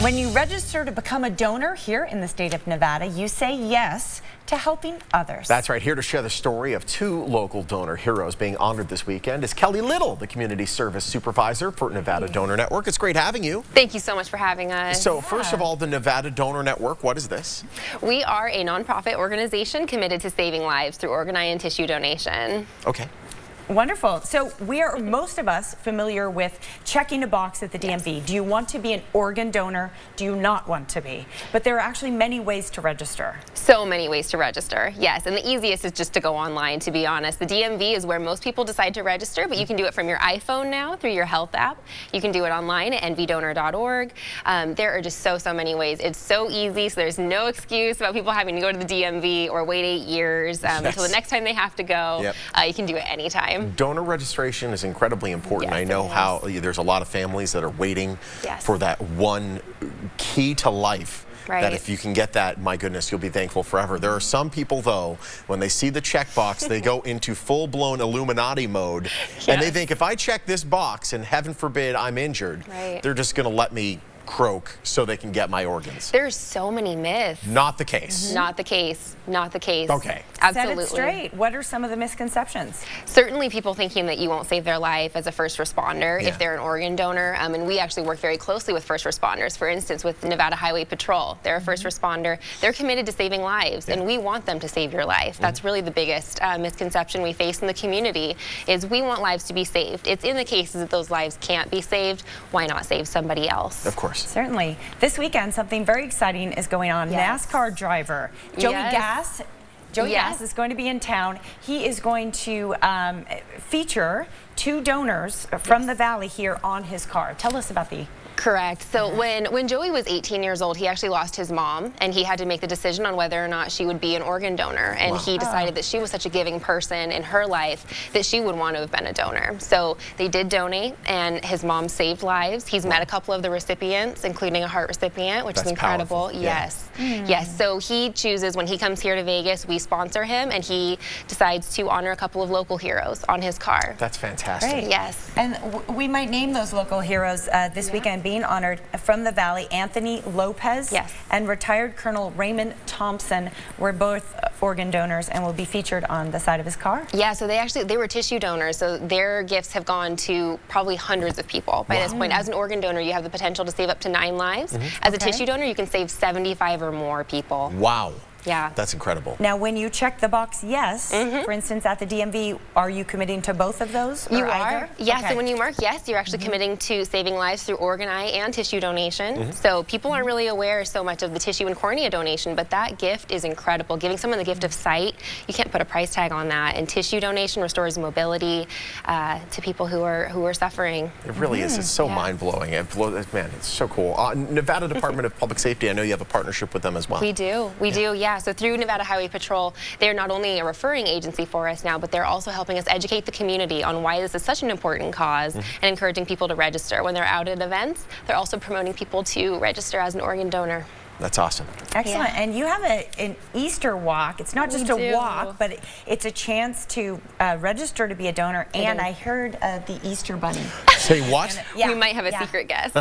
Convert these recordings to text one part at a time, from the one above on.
When you register to become a donor here in the state of Nevada, you say yes to helping others. That's right. Here to share the story of two local donor heroes being honored this weekend is Kelly Little, the Community Service Supervisor for Nevada Donor Network. It's great having you. Thank you so much for having us. So first of all, the Nevada Donor Network, what is this? We are a nonprofit organization committed to saving lives through organ, eye, and tissue donation. Okay. Wonderful. So we are, most of us, familiar with checking a box at the DMV. Yes. Do you want to be an organ donor? Do you not want to be? But there are actually many ways to register. So many ways to register, yes. And the easiest is just to go online, to be honest. The DMV is where most people decide to register, but you can do it from your iPhone now through your health app. You can do it online at nvdonor.org. There are just so many ways. It's so easy, so there's no excuse about people having to go to the DMV or wait 8 years until the next time they have to go. Yep. You can do it anytime. Donor registration is incredibly important. Yes, I know how there's a lot of families that are waiting for that one key to life. Right. That if you can get that, my goodness, you'll be thankful forever. There are some people, though, when they see the checkbox, they go into full-blown Illuminati mode, and they think, if I check this box and heaven forbid I'm injured, they're just going to let me croak so they can get my organs. There's so many myths. Not the case. Not the case. Not the case. Okay. Absolutely. Set it straight. What are some of the misconceptions? Certainly people thinking that you won't save their life as a first responder if they're an organ donor. And we actually work very closely with first responders. For instance, with Nevada Highway Patrol, they're a first responder. They're committed to saving lives, and we want them to save your life. That's really the biggest misconception we face in the community, is we want lives to be saved. It's in the cases that those lives can't be saved, why not save somebody else? Of course. Certainly. This weekend, something very exciting is going on. NASCAR driver Joey Gass. Joey Gass is going to be in town. He is going to feature two donors from the Valley here on his car. Tell us about the... Correct. So when Joey was 18 years old, he actually lost his mom, and he had to make the decision on whether or not she would be an organ donor. And he decided that she was such a giving person in her life that she would want to have been a donor. So they did donate, and his mom saved lives. He's met a couple of the recipients, including a heart recipient, which is incredible. Powerful. Yes. Yes. So he chooses, when he comes here to Vegas, we sponsor him, and he decides to honor a couple of local heroes on his car. That's fantastic. Great. Yes. And we might name those local heroes this weekend. Being honored from the Valley, Anthony Lopez and retired Colonel Raymond Thompson were both organ donors and will be featured on the side of his car. Yeah, so they were tissue donors, so their gifts have gone to probably hundreds of people by this point. As an organ donor, you have the potential to save up to 9 lives. As a tissue donor, you can save 75 or more people. Wow. Yeah. That's incredible. Now, when you check the box yes, for instance, at the DMV, are you committing to both of those? You are. Yeah, so when you mark yes, you're actually committing to saving lives through organ, eye, and tissue donation. So people aren't really aware so much of the tissue and cornea donation, but that gift is incredible. Giving someone the gift of sight, you can't put a price tag on that. And tissue donation restores mobility to people who are suffering. It really is. It's so mind-blowing. Man, it's so cool. Nevada Department of Public Safety, I know you have a partnership with them as well. We do. We do, yeah. So through Nevada Highway Patrol, they're not only a referring agency for us now, but they're also helping us educate the community on why this is such an important cause and encouraging people to register. When they're out at events, they're also promoting people to register as an organ donor. That's awesome. Excellent. And you have an Easter walk. It's not just a walk, but it's a chance to register to be a donor. And I heard the Easter Bunny. Say what? We might have a secret guest.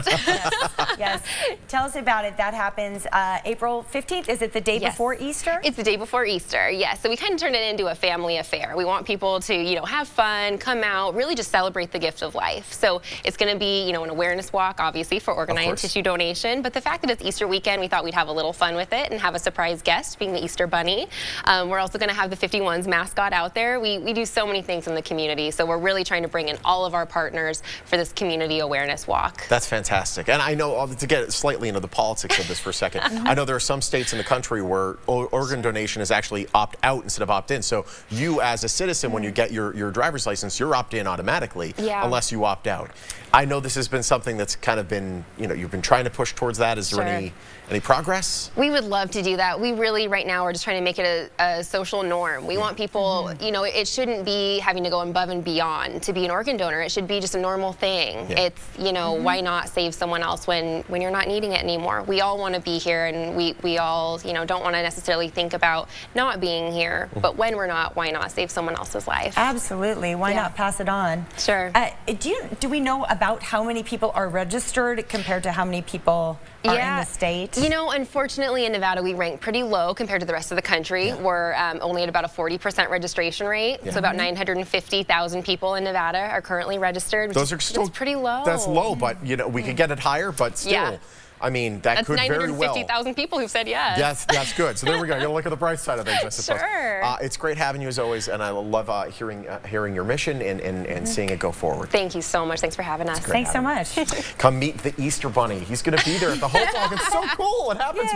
Yes. Tell us about it. That happens April 15th. Is it the day before Easter? It's the day before Easter, yes. So we kind of turn it into a family affair. We want people to, have fun, come out, really just celebrate the gift of life. So it's going to be, an awareness walk, obviously, for organ, eye, and tissue donation. But the fact that it's Easter weekend, we thought we'd have a little fun with it and have a surprise guest, being the Easter Bunny. We're also going to have the 51's mascot out there. We do so many things in the community, so we're really trying to bring in all of our partners for this community awareness walk. That's fantastic. And I know, to get slightly into the politics of this for a second, I know there are some states in the country where organ donation is actually opt-out instead of opt-in. So you, as a citizen, when you get your driver's license, you're opt-in automatically unless you opt out. I know this has been something that's kind of been, you've been trying to push towards that. Is there any progress? We would love to do that. We really, right now, are just trying to make it a social norm. We want people, you know, it shouldn't be having to go above and beyond to be an organ donor. It should be just a normal thing. It's, you know, why not save someone else when you're not needing it anymore? We all want to be here, and we all, you know, don't want to necessarily think about not being here. But when we're not, why not save someone else's life? Absolutely. Why not pass it on? Sure. Do we know about how many people are registered compared to how many people are in the state? You know, unfortunately in Nevada we rank pretty low compared to the rest of the country. We're only at about a 40% registration rate. So about 950,000 people in Nevada are currently registered, which Those are still pretty low. That's low, but you know, we could get it higher, but still. I mean, that could very well. That's 950,000 people who've said yes. That's good. So there we go. You gotta look at the bright side of things, I suppose. Sure. It's great having you as always, and I love hearing your mission and seeing it go forward. Thank you so much. Thanks for having us. Thanks so much. Come meet the Easter Bunny. He's going to be there at the Hope Walk. It's so cool. It happens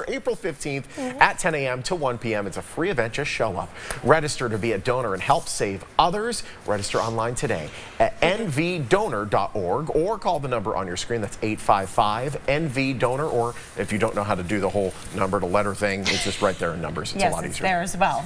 April 15th at 10 a.m. to 1 p.m. It's a free event. Just show up. Register to be a donor and help save others. Register online today at nvdonor.org or call the number on your screen. That's 855-NV-DONOR. Or if you don't know how to do the whole number to letter thing, it's just right there in numbers. It's a lot easier. Yes, it's there as well.